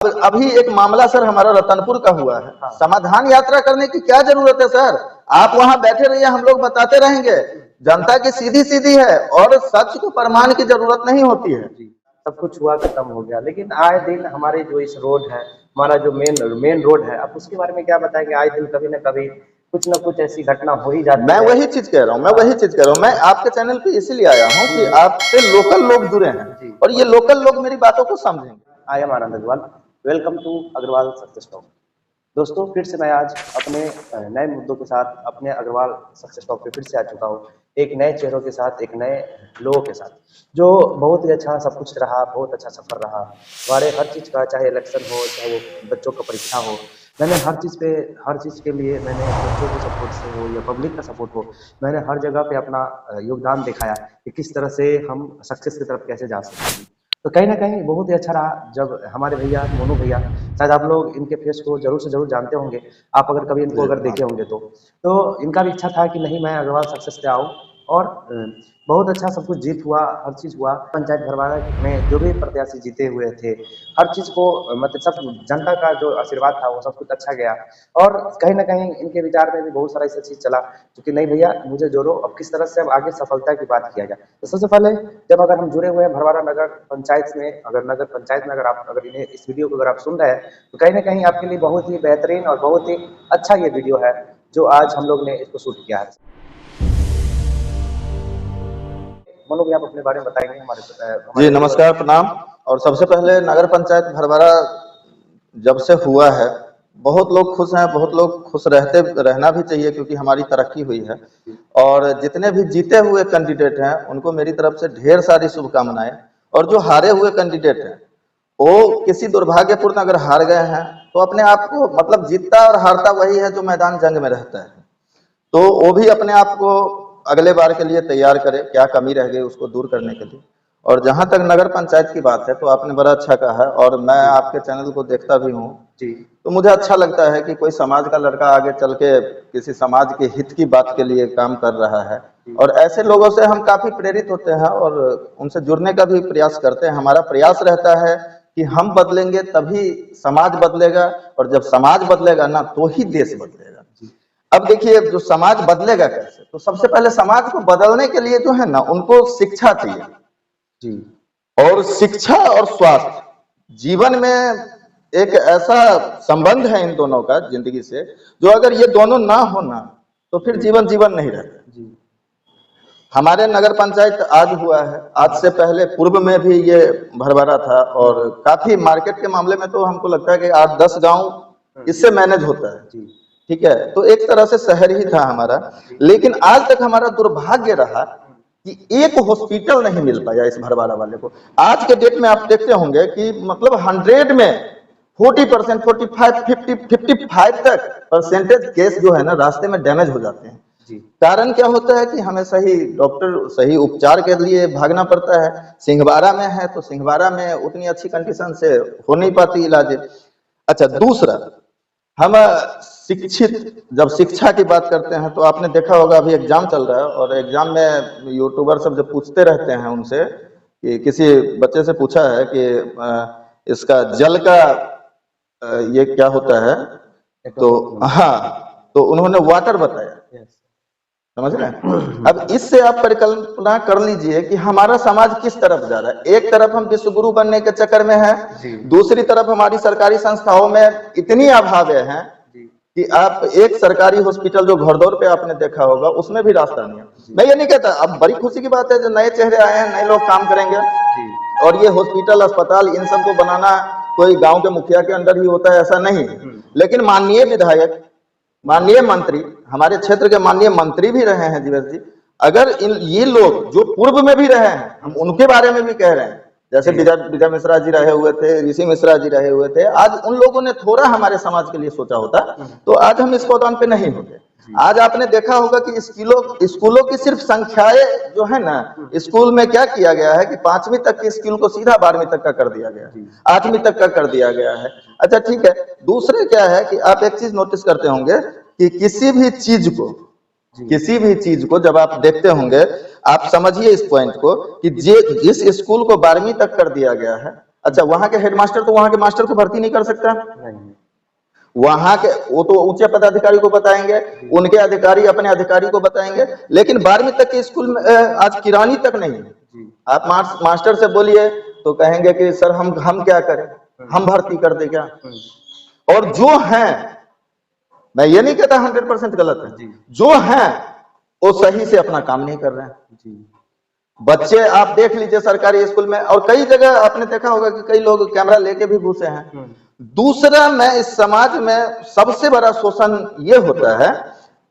अभी एक मामला सर हमारा रतनपुर का हुआ है। हाँ। समाधान यात्रा करने की क्या जरूरत है सर? आप वहां बैठे रहिए, हम लोग बताते रहेंगे। जनता की सीधी सीधी है और सच को प्रमाण की जरूरत नहीं होती है। सब कुछ हुआ खत्म हो गया, लेकिन आए दिन हमारे जो इस रोड है, हमारा जो मेन रोड है, अब उसके बारे में क्या बताएंगे? आए दिन कभी न कभी कुछ न कुछ ऐसी घटना हो ही जाती है। मैं वही चीज कह रहा हूँ, मैं आपके चैनल पे इसीलिए आया हूँ कि आपसे लोकल लोग जुड़े हैं और ये लोकल लोग मेरी बातों को समझेंगे। I am Anand Agarwal, welcome to Agarwal success talk. दोस्तों, फिर से मैं आज अपने नए मुद्दों के साथ अपने अग्रवाल सक्सेस टॉक पे फिर से आ चुका हूँ, एक नए चेहरों के साथ, एक नए लोगों के साथ, जो बहुत ही अच्छा सब कुछ रहा, बहुत अच्छा सफर रहा हमारे हर चीज़ का, चाहे इलेक्शन हो, चाहे वो बच्चों का परीक्षा हो। मैंने हर चीज़ के लिए मैंने बच्चों के सपोर्ट से हो या पब्लिक का सपोर्ट हो, मैंने हर जगह पे अपना योगदान दिखाया कि किस तरह से हम सक्सेस की तरफ कैसे जा सकते हैं। तो कहीं ना कहीं बहुत ही अच्छा रहा जब हमारे भैया मोनू भैया, शायद आप लोग इनके फेस को जरूर से जरूर जानते होंगे, आप अगर कभी इनको अगर देखे होंगे तो इनका भी इच्छा था कि नहीं, मैं अग्रवाल सक्सेस पे आऊँ और बहुत अच्छा सब कुछ जीत हुआ, हर चीज़ हुआ। पंचायत भरवाड़ा में जो भी प्रत्याशी जीते हुए थे, हर चीज़ को मतलब सब जनता का जो आशीर्वाद था वो सब कुछ अच्छा गया। और कहीं ना कहीं इनके विचार में भी बहुत सारा ऐसा चीज़ चला क्योंकि नहीं भैया मुझे जोड़ो, अब किस तरह से अब आगे सफलता की बात किया जाए। तो सबसे पहले जब अगर हम जुड़े हुए हैं भरवाड़ा नगर पंचायत में, अगर इन्हें इस वीडियो को अगर आप सुन रहे हैं तो कहीं ना कहीं आपके लिए बहुत ही बेहतरीन और बहुत ही अच्छा ये वीडियो है जो आज हम लोग ने इसको शूट किया है। मनु भी आप अपने बारे में बताएंगे हमारे जी नमस्कार, प्रणाम। और सबसे पहले नगर पंचायत भरवाड़ा जब से हुआ है बहुत लोग खुश हैं, बहुत लोग खुश रहना भी चाहिए क्योंकि हमारी तरक्की हुई है। और जितने भी जीते हुए कैंडिडेट हैं उनको मेरी तरफ से ढेर सारी शुभकामनाएं। और जो हारे हुए कैंडिडेट हैं वो किसी दुर्भाग्यपूर्ण अगर हार गए हैं तो अपने आप को मतलब जीतता और हारता वही है जो मैदान जंग में रहता है, तो वो भी अपने आप को अगले बार के लिए तैयार करे, क्या कमी रह गई उसको दूर करने के लिए। और जहां तक नगर पंचायत की बात है तो आपने बड़ा अच्छा कहा है और मैं आपके चैनल को देखता भी हूँ जी, तो मुझे अच्छा लगता है कि कोई समाज का लड़का आगे चल के किसी समाज के हित की बात के लिए काम कर रहा है। और ऐसे लोगों से हम काफी प्रेरित होते हैं और उनसे जुड़ने का भी प्रयास करते हैं। हमारा प्रयास रहता है कि हम बदलेंगे तभी समाज बदलेगा और जब समाज बदलेगा ना तो ही देश बदलेगा। अब देखिए जो समाज बदलेगा कैसे, तो सबसे पहले समाज को बदलने के लिए जो है ना उनको शिक्षा चाहिए जी। और शिक्षा और स्वास्थ्य जीवन में एक ऐसा संबंध है इन दोनों का जिंदगी से, जो अगर ये दोनों ना होना तो फिर जीवन नहीं रहता जी। हमारे नगर पंचायत आज हुआ है, आज से पहले पूर्व में भी ये भरभरा था और काफी मार्केट के मामले में तो हमको लगता है कि 8-10 गांव इससे मैनेज होता है जी। ठीक है, तो एक तरह से शहर ही था हमारा, लेकिन आज तक हमारा दुर्भाग्य रहा कि एक हॉस्पिटल नहीं मिल पाया इस भरवाड़ा वाले को। आज के डेट में आप देखते होंगे कि मतलब 100 में 40%, 45, 50, 55 तक परसेंटेज केस जो है ना रास्ते में डैमेज हो जाते हैं। कारण क्या होता है कि हमें सही डॉक्टर सही उपचार के लिए भागना पड़ता है। सिंहवाड़ा में है तो सिंहवाड़ा में उतनी अच्छी कंडीशन से हो नहीं पाती इलाज। अच्छा, दूसरा हम शिक्षित जब शिक्षा की बात करते हैं तो आपने देखा होगा अभी एग्जाम चल रहा है और एग्जाम में यूट्यूबर सब जब पूछते रहते हैं उनसे कि किसी बच्चे से पूछा है कि इसका जल का ये क्या होता है, तो हाँ तो उन्होंने वाटर बताया, समझ रहे हैं। अब इससे आप परिकल्पना कर लीजिए कि हमारा समाज किस तरफ जा रहा है। एक तरफ हम विश्वगुरु बनने के चक्कर में हैं, दूसरी तरफ हमारी सरकारी संस्थाओं में इतनी अभाव है कि आप एक सरकारी हॉस्पिटल जो घरदौर पे आपने देखा होगा उसमें भी रास्ता नहीं है। मैं ये नहीं कहता, अब बड़ी खुशी की बात है जो नए चेहरे आए हैं, नए लोग काम करेंगे और ये हॉस्पिटल अस्पताल इन सबको बनाना कोई गांव के मुखिया के अंदर ही होता है ऐसा नहीं है। लेकिन माननीय विधायक, माननीय मंत्री, हमारे क्षेत्र के माननीय मंत्री भी रहे हैं जीवेश जी, अगर ये लोग जो पूर्व में भी रहे हैं हम उनके बारे में भी कह रहे हैं, जैसे विजय मिश्रा जी रहे हुए थे, ऋषि मिश्रा जी रहे हुए थे, आज उन लोगों ने थोड़ा हमारे समाज के लिए सोचा होता तो आज हम इस पौधान पे नहीं होते। आज आपने देखा होगा कि स्कूलों की सिर्फ संख्याएं जो है ना, स्कूल में क्या किया गया है कि 5वीं तक की स्कूल को सीधा 12वीं तक का कर दिया गया है, 8वीं तक का कर दिया गया है। अच्छा ठीक है, दूसरे क्या है कि आप एक चीज नोटिस करते होंगे कि किसी भी चीज को जब आप देखते होंगे, आप समझिए इस पॉइंट को कि जिस स्कूल को 12वीं तक कर दिया गया है अच्छा, वहां के हेडमास्टर तो वहां के मास्टर को भर्ती नहीं कर सकता, नहीं, वहां के वो तो ऊंचे पदाधिकारी को बताएंगे, उनके अधिकारी अपने अधिकारी को बताएंगे, लेकिन 12वीं तक के स्कूल में आज किरानी तक नहीं है। जी, आप मास्टर से बोलिए तो कहेंगे कि सर हम क्या करें, हम भर्ती कर दे क्या। और जो हैं, मैं ये नहीं कहता 100% गलत है, जी, जो हैं वो सही से अपना काम नहीं कर रहे हैं। जी, बच्चे आप देख लीजिए सरकारी स्कूल में, और कई जगह आपने देखा होगा कि कई लोग कैमरा लेके भी घुसे हैं। दूसरा, मैं इस समाज में सबसे बड़ा शोषण ये होता है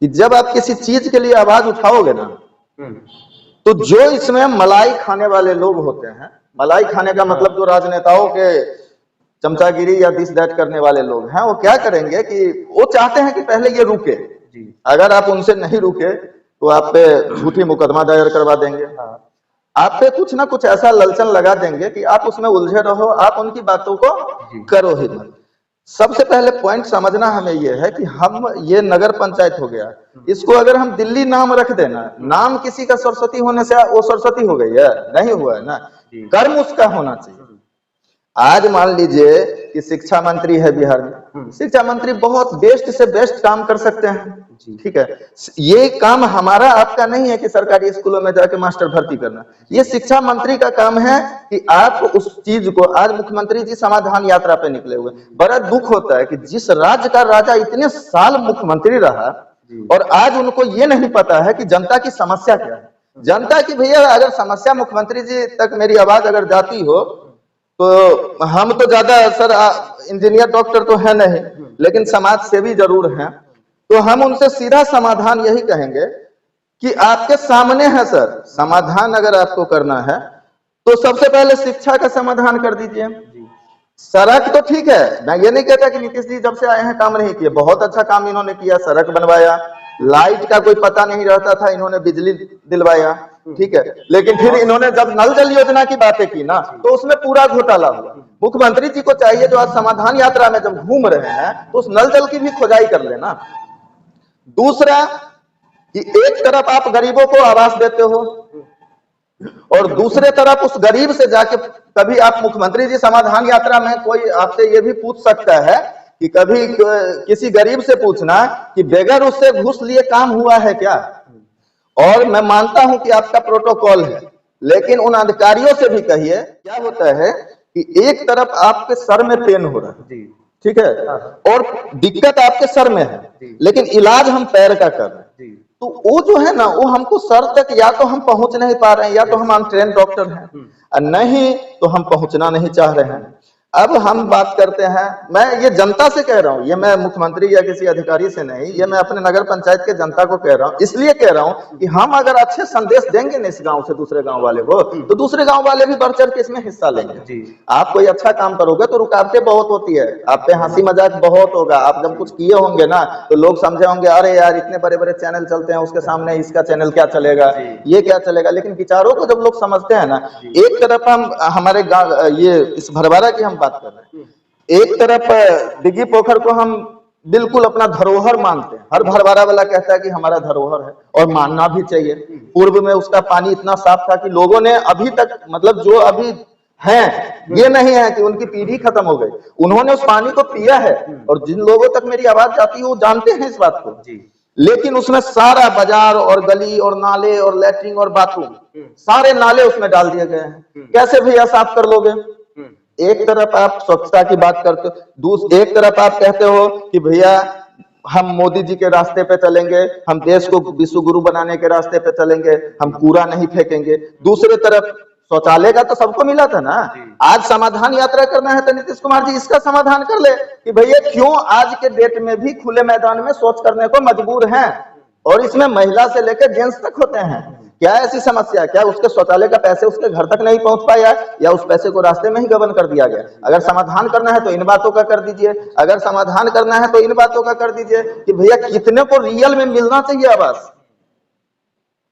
कि जब आप किसी चीज के लिए आवाज उठाओगे ना, तो जो इसमें मलाई खाने वाले लोग होते हैं, मलाई खाने का मतलब जो राजनेताओं के चमचागिरी या दिस दैट करने वाले लोग हैं, वो क्या करेंगे कि वो चाहते हैं कि पहले ये रुके, जी, अगर आप उनसे नहीं रुके तो आप पे झूठी मुकदमा दायर करवा देंगे, हाँ, आप पे कुछ ना कुछ ऐसा ललचन लगा देंगे कि आप उसमें उलझे रहो, आप उनकी बातों को करो ही मत। सबसे पहले पॉइंट समझना हमें यह है कि हम ये नगर पंचायत हो गया, इसको अगर हम दिल्ली नाम रख देना, नाम किसी का सरस्वती होने से वो सरस्वती हो गई है, नहीं हुआ है ना, कर्म उसका होना चाहिए। आज मान लीजिए कि शिक्षा मंत्री है बिहार में, शिक्षा मंत्री बहुत बेस्ट से बेस्ट काम कर सकते हैं, ठीक है, ये काम हमारा आपका नहीं है कि सरकारी स्कूलों में जाके मास्टर भर्ती करना, ये शिक्षा मंत्री का काम है कि आप उस चीज को, आज मुख्यमंत्री जी समाधान यात्रा पे निकले हुए, बड़ा दुख होता है कि जिस राज्य का राजा इतने साल मुख्यमंत्री रहा और आज उनको ये नहीं पता है कि जनता की समस्या क्या है। जनता की भैया अगर समस्या मुख्यमंत्री जी तक मेरी आवाज अगर जाती हो, तो हम तो ज्यादा सर इंजीनियर डॉक्टर तो है नहीं, लेकिन समाज सेवी जरूर हैं, तो हम उनसे सीधा समाधान यही कहेंगे कि आपके सामने है सर, समाधान अगर आपको करना है तो सबसे पहले शिक्षा का समाधान कर दीजिए। सड़क तो ठीक है, मैं ये नहीं कहता कि नीतीश जी जब से आए हैं काम नहीं किए, बहुत अच्छा काम इन्होंने किया, सड़क बनवाया, लाइट का कोई पता नहीं रहता था, इन्होंने बिजली दिलवाया, ठीक है, लेकिन फिर इन्होंने जब नल जल योजना की बातें की ना, तो उसमें पूरा घोटाला हुआ। मुख्यमंत्री जी को चाहिए जो आज समाधान यात्रा में जब घूम रहे हैं तो उस नल जल की भी खोदाई कर लेना। दूसरा कि एक तरफ आप गरीबों को आवास देते हो और दूसरे तरफ उस गरीब से जाके, कभी आप मुख्यमंत्री जी समाधान यात्रा में कोई आपसे ये भी पूछ सकता है कि कभी किसी गरीब से पूछना कि बगैर उससे घूस लिए काम हुआ है क्या। और मैं मानता हूं कि आपका प्रोटोकॉल है, लेकिन उन अधिकारियों से भी कहिए, क्या होता है कि एक तरफ आपके सर में पेन हो रहा है, ठीक है, और दिक्कत आपके सर में है, लेकिन इलाज हम पैर का कर रहे हैं, तो वो जो है ना, वो हमको सर तक या तो हम पहुंच नहीं पा रहे हैं, या तो हम अनट्रेन डॉक्टर हैं, नहीं तो हम पहुंचना नहीं चाह रहे हैं। अब हम बात करते हैं, मैं ये जनता से कह रहा हूं, ये मैं मुख्यमंत्री या किसी अधिकारी से नहीं, ये मैं अपने नगर पंचायत के जनता को कह रहा हूं, इसलिए कह रहा हूं कि हम अगर अच्छे संदेश देंगे ना इस गांव से दूसरे गांव वाले को, तो दूसरे गांव वाले भी बढ़ चढ़ के इसमें हिस्सा लेंगे। आप कोई अच्छा काम करोगे तो रुकावटें बहुत होती है, आप पे हंसी मजाक बहुत होगा, आप जब कुछ किए होंगे ना तो लोग समझे होंगे अरे यार इतने बड़े बड़े चैनल चलते हैं, उसके सामने इसका चैनल क्या चलेगा, ये क्या चलेगा। लेकिन विचारों को जब लोग समझते हैं ना, एक तरफ हम हमारे गांव ये इस भरवारा की हम बात कर रहे हैं, एक तरफ डिग्गी पोखर को हम बिल्कुल अपना धरोहर मानते हैं, हर भरवारा वाला कहता है कि हमारा धरोहर है, और मानना भी चाहिए। पूर्व में उसका पानी इतना साफ था कि लोगों ने अभी तक, मतलब जो अभी हैं, ये नहीं है कि उनकी पीढ़ी खत्म हो गई, उन्होंने उस पानी को पिया है, और जिन लोगों तक मेरी आवाज जाती है वो जानते हैं इस बात को। लेकिन उसमें सारा बाजार और गली और नाले और लैट्रिन और बाथरूम, सारे नाले उसमें डाल दिए गए हैं। कैसे भैया साफ कर लोगे? एक तरफ आप स्वच्छता की बात करते हो, एक तरफ आप कहते हो कि भैया हम मोदी जी के रास्ते पे चलेंगे, हम देश को विश्व गुरु बनाने के रास्ते पे चलेंगे, हम कूड़ा नहीं फेंकेंगे। दूसरे तरफ शौचालय का तो सबको मिला था ना, आज समाधान यात्रा करना है तो नीतीश कुमार जी इसका समाधान कर ले कि भैया क्यों आज के डेट में भी खुले मैदान में शौच करने को मजबूर हैं, और इसमें महिला से लेकर जेंट्स तक होते हैं। क्या ऐसी समस्या, क्या उसके शौचालय का पैसे उसके घर तक नहीं पहुंच पाया, या उस पैसे को रास्ते में ही गबन कर दिया गया? अगर समाधान करना है तो इन बातों का कर दीजिए, अगर समाधान करना है तो इन बातों का कर दीजिए कि भैया कितने को रियल में मिलना चाहिए आवास।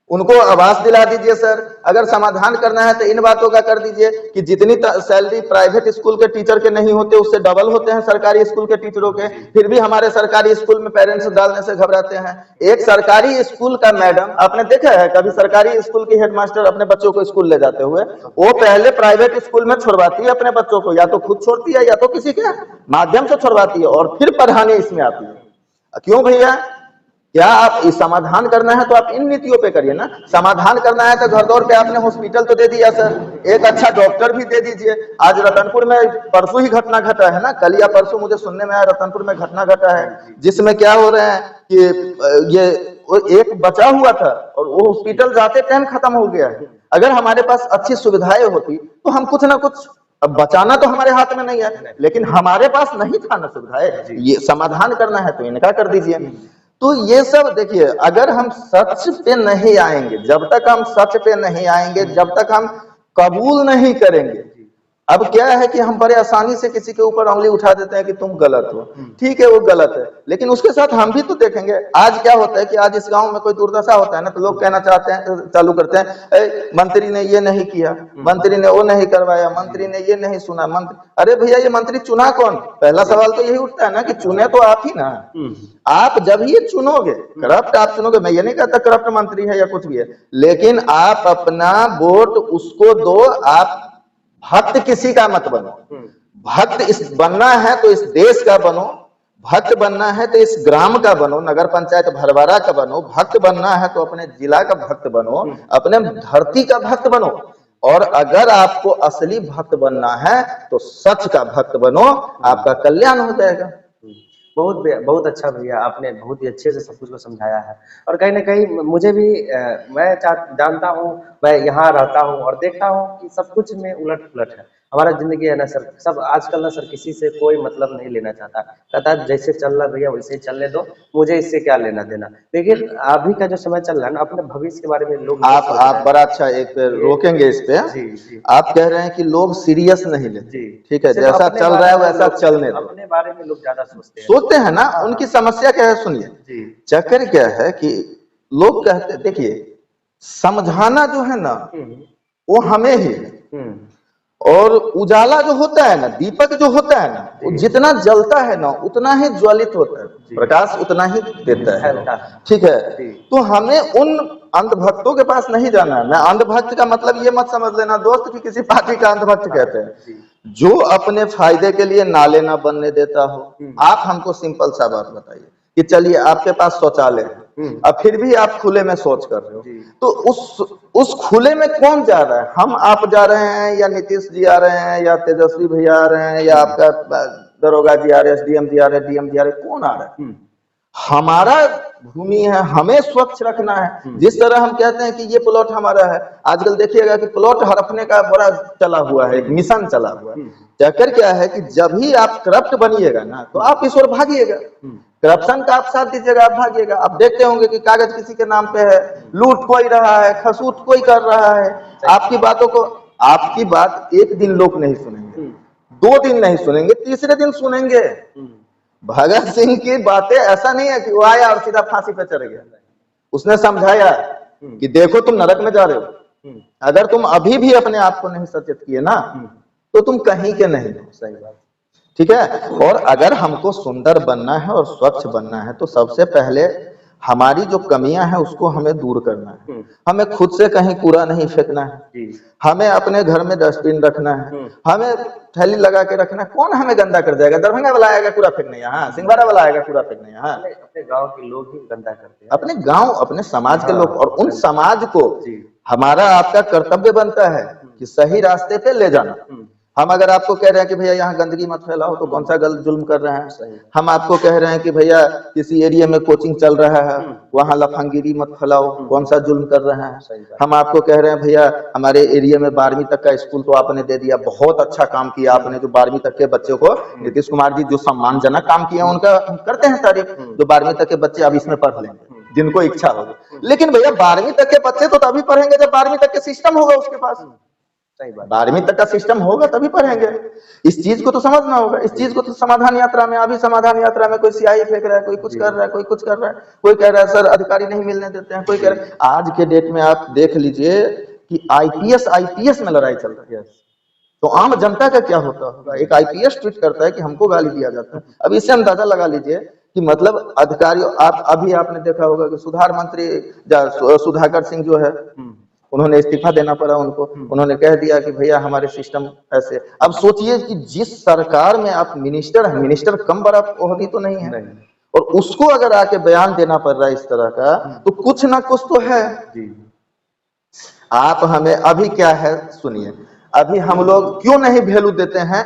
उनको आवास दिला दीजिए सर। अगर समाधान करना है तो इन बातों का कर दीजिए कि जितनी सैलरी प्राइवेट स्कूल के टीचर के नहीं होते उससे डबल होते हैं सरकारी स्कूल के टीचरों के, फिर भी हमारे सरकारी स्कूल में पेरेंट्स डालने से घबराते हैं। एक सरकारी स्कूल का मैडम, आपने देखा है कभी सरकारी स्कूल की हेडमास्टर अपने बच्चों को स्कूल ले जाते हुए? वो पहले प्राइवेट स्कूल में छुड़वाती है अपने बच्चों को, या तो खुद छोड़ती है या तो किसी के माध्यम से छुड़वाती है और फिर पढ़ाने इसमें आती है। क्यों भैया? क्या आप इस समाधान करना है तो आप इन नीतियों पे करिए ना। समाधान करना है तो घर दौर पे आपने हॉस्पिटल तो दे दिया सर, एक अच्छा डॉक्टर भी दे दीजिए। आज रतनपुर में परसों ही घटना घटा है ना, कल या परसों मुझे सुनने में आया रतनपुर में घटना घटा है, जिसमें क्या हो रहा है कि ये एक बचा हुआ था और वो हॉस्पिटल जाते टाइम खत्म हो गया है। अगर हमारे पास अच्छी सुविधाएं होती तो हम कुछ ना कुछ, अब बचाना तो हमारे हाथ में नहीं है, लेकिन हमारे पास नहीं था ना सुविधाएं। ये समाधान करना है तो इनका कर दीजिए। तो ये सब देखिए, अगर हम सच पे नहीं आएंगे, जब तक हम सच पे नहीं आएंगे, जब तक हम कबूल नहीं करेंगे। अब क्या है कि हम बड़े आसानी से किसी के ऊपर उंगली उठा देते हैं कि तुम गलत हो, ठीक है वो गलत है, लेकिन उसके साथ हम भी तो देखेंगे। आज क्या होता है कि आज इस गांव में कोई दुर्दशा होता है ना, तो लोग कहना चाहते हैं, चालू करते हैं, मंत्री ने ये नहीं किया, मंत्री ने वो नहीं करवाया, मंत्री ने ये नहीं सुना, मंत्री। अरे भैया, ये मंत्री चुना कौन? पहला सवाल तो यही उठता है ना कि चुने तो आप ही ना। आप जब ये चुनोगे, करप्ट आप चुनोगे, मैं ये नहीं कहता करप्ट मंत्री है या कुछ भी है, लेकिन आप अपना वोट उसको दो। आप भक्त किसी का मत बनो। भक्त इस बनना है तो इस देश का बनो, भक्त बनना है तो इस ग्राम का बनो, नगर पंचायत भरवारा का बनो। भक्त बनना है तो अपने जिला का भक्त बनो, अपने धरती का भक्त बनो। और अगर आपको असली भक्त बनना है तो सच का भक्त बनो, आपका कल्याण हो जाएगा। बहुत अच्छा भैया, आपने बहुत ही अच्छे से सब कुछ को समझाया है। और कहीं ना कहीं मुझे भी मैं जानता हूँ, मैं यहाँ रहता हूँ और देखता हूँ कि सब कुछ में उलट पुलट है। हमारा जिंदगी है ना सर, सब आजकल ना सर किसी से कोई मतलब नहीं लेना चाहता, कहता है जैसे चल रहा भैया वैसे ही चलने दो, मुझे इससे क्या लेना देना। लेकिन अभी का जो समय चल रहा है ना, अपने भविष्य के बारे में लोग आप बड़ा अच्छा एक पे रोकेंगे इस पे। जी जी, आप कह रहे हैं कि लोग सीरियस नहीं लेते, ठीक है, सिर्फ जैसा अपने चल बारे रहा है में वैसा लोग- चलने दो। अपने बारे में लोग ज्यादा सोचते हैं ना। उनकी समस्या क्या है सुनिए। जी चक्कर क्या है कि लोग कहते, देखिए समझाना जो है ना वो हमें ही है, और उजाला जो होता है ना, दीपक जो होता है ना, वो जितना जलता है ना उतना ही ज्वलित होता है, प्रकाश उतना ही देता है, ठीक है। तो हमें उन अंधभक्तों के पास नहीं जाना है। मैं अंधभक्त का मतलब ये मत समझ लेना दोस्त कि किसी पार्टी का अंधभक्त कहते हैं, जो अपने फायदे के लिए नाले ना बनने देता हो। आप हमको सिंपल सा बात बताइए कि चलिए आपके पास शौचालय है, अब फिर भी आप खुले में शौच कर रहे हो, तो उस खुले में कौन जा रहा है? हम आप जा रहे हैं, या नीतीश जी आ रहे हैं, या तेजस्वी भैया आ रहे हैं, या आपका दरोगा जी आ रहे हैं, एसडीएम जी आ रहे हैं, डीएम जी आ रहे हैं, कौन आ रहा है? हमारा भूमि है, हमें स्वच्छ रखना है। जिस तरह हम कहते हैं कि ये प्लॉट हमारा है, आजकल देखिएगा कि प्लॉट हड़पने का बड़ा चला हुआ है, एक मिशन चला हुआ है। चक्कर क्या है कि जब भी आप करप्ट बनिएगा ना तो आप इस ओर भागिएगा, करप्शन का आप साथ दीजिएगा, आप भागिएगा। आप देखते होंगे कि कागज किसी के नाम पे है, लूट कोई रहा है, खसूट कोई कर रहा है। आपकी बातों को, आपकी बात एक दिन लोग नहीं सुनेंगे, 2 दिन नहीं सुनेंगे, तीसरे दिन सुनेंगे। भगत सिंह की बातें ऐसा नहीं है कि वो आया और सीधा फांसी पे चढ़ गया। उसने समझाया कि देखो तुम नरक में जा रहे हो, अगर तुम अभी भी अपने आप को नहीं सचेत किए ना तो तुम कहीं के नहीं हो। सही बात, ठीक है। और अगर हमको सुंदर बनना है और स्वच्छ बनना है तो सबसे पहले हमारी जो कमियां हैं उसको हमें दूर करना है। हमें खुद से कहीं कूड़ा नहीं फेंकना है, हमें अपने घर में डस्टबिन रखना है, हमें थैली लगा के रखना है। कौन हमें गंदा कर जाएगा? दरभंगा वाला आएगा कूड़ा फेंकने यहाँ, सिंघवाड़ा वाला आएगा कूड़ा फेंकने यहाँ। अपने गांव के लोग ही गंदा करते हैं, अपने गांव, अपने समाज के लोग। और उन समाज को हमारा आपका कर्तव्य बनता है कि सही रास्ते पे ले जाना। हम अगर आपको कह रहे हैं कि भैया यहाँ गंदगी मत फैलाओ तो कौन सा गलत जुल्म कर रहे हैं? हम आपको कह रहे हैं कि भैया किसी एरिया में कोचिंग चल रहा है वहां लफंगिरी मत फैलाओ, कौन सा जुल्म कर रहे हैं? हम आपको कह रहे हैं भैया हमारे एरिया में 12वीं तक का स्कूल तो आपने दे दिया, बहुत अच्छा काम किया आपने, जो 12वीं तक के बच्चों को नीतीश कुमार जी जो सम्मानजनक काम किया उनका हम करते हैं तारीफ। जो 12वीं तक के बच्चे अब इसमें पढ़ लेंगे जिनको इच्छा होगी। लेकिन भैया 12वीं तक के बच्चे तो तभी पढ़ेंगे जब 12वीं तक के सिस्टम होगा उसके पास। सही बात। 12वीं तक का सिस्टम होगा तभी पढ़ेंगे। इस चीज को तो समझना होगा। इस चीज को तो समाधान यात्रा में, अभी समाधान यात्रा में कोई स्याही फेंक रहा है, कोई कुछ कर रहा है, कोई कुछ कर रहा है, कोई कह रहा है सर अधिकारी नहीं मिलने देते हैं, कोई कह रहा है। आज के डेट में आप देख लीजिए कि आईपीएस में लड़ाई चल रही है। तो आम जनता का क्या होता होगा? एक आईपीएस ट्वीट करता है कि हमको गाली दिया जाता है। अब इससे अंदाजा लगा लीजिए कि मतलब अधिकारियों, आप अभी आपने देखा होगा कि सुधार मंत्री सुधाकर सिंह जो है, उन्होंने इस्तीफा देना पड़ा उनको। उन्होंने कह दिया कि भैया हमारे सिस्टम ऐसे। अब सोचिए कि जिस सरकार में आप मिनिस्टर हैं, मिनिस्टर कम बड़ा ओहदी तो नहीं है, और उसको अगर आके बयान देना पड़ रहा है इस तरह का, तो कुछ ना कुछ तो है। आप हमें अभी क्या है सुनिए, अभी हम लोग क्यों नहीं वैल्यू देते हैं